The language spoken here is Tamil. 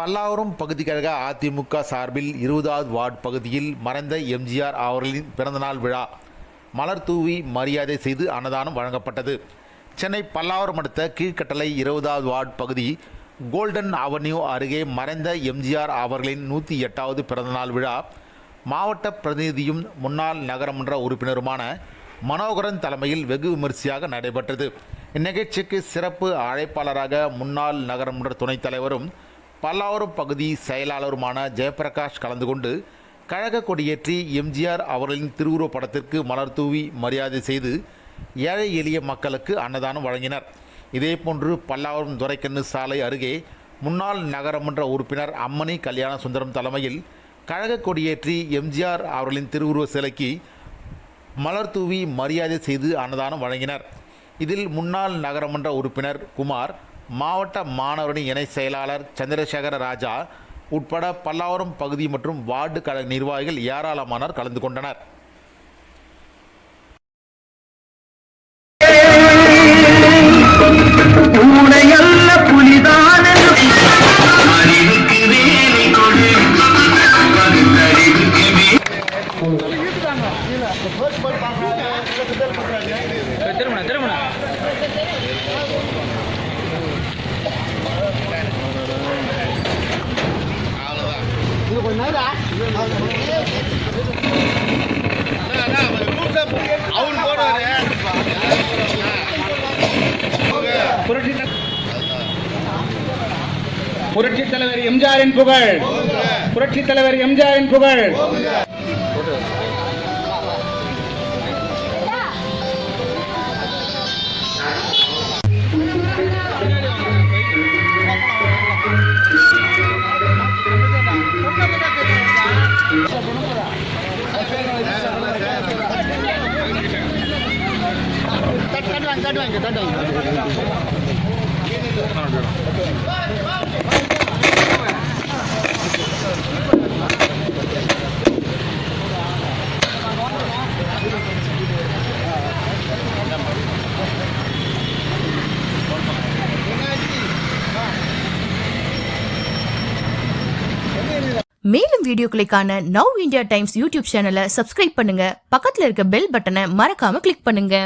பல்லாவரம் பகுதி கழக அதிமுக சார்பில் 20வது வார்டு பகுதியில் மறைந்த எம்ஜிஆர் அவர்களின் பிறந்தநாள் விழா மலர் தூவி மரியாதை செய்து அன்னதானம் வழங்கப்பட்டது. சென்னை பல்லாவரம் அடுத்த கீழ்கட்டளை 20வது வார்டு பகுதி கோல்டன் அவென்யூ அருகே மறைந்த எம்ஜிஆர் அவர்களின் 108வது பிறந்தநாள் விழா மாவட்ட பிரதிநிதியும் முன்னாள் நகரமன்ற உறுப்பினருமான மனோகரன் தலைமையில் வெகு விமரிசையாக நடைபெற்றது. இந்நிகழ்ச்சிக்கு சிறப்பு அழைப்பாளராக முன்னாள் நகரமன்ற துணைத் தலைவரும் பல்லாவரம் பகுதி செயலாளருமான ஜெயபிரகாஷ் கலந்து கொண்டு கழக கொடியேற்றி எம்ஜிஆர் அவர்களின் திருவுருவப் படத்திற்கு மலர் தூவி மரியாதை செய்து ஏழை எளிய மக்களுக்கு அன்னதானம் வழங்கினர். இதேபோன்று பல்லாவரம் துரைக்கண்ணு சாலை அருகே முன்னாள் நகரமன்ற உறுப்பினர் அம்மணி கல்யாண சுந்தரம் தலைமையில் கழக கொடியேற்றி எம்ஜிஆர் அவர்களின் திருவுருவ சிலைக்கு மலர் தூவி மரியாதை செய்து அன்னதானம் வழங்கினர். இதில் முன்னாள் நகரமன்ற உறுப்பினர் குமார், மாவட்ட மாணவரணி இணை செயலாளர் சந்திரசேகர ராஜா உட்பட பல்லாவரம் பகுதி மற்றும் வார்டு கழக நிர்வாகிகள் ஏராளமானோர் கலந்து கொண்டனர். புரட்சித் தலைவர் எம்ஜிஆரின் புகழ், புரட்சித் தலைவர் எம்ஜிஆரின் புகழ். மேலும் வீடியோக்களை காண நவ் இந்தியா டைம்ஸ் யூடியூப் சேனலை சப்ஸ்கிரைப் பண்ணுங்க. பக்கத்துல இருக்க பெல் பட்டனை மறக்காம கிளிக் பண்ணுங்க.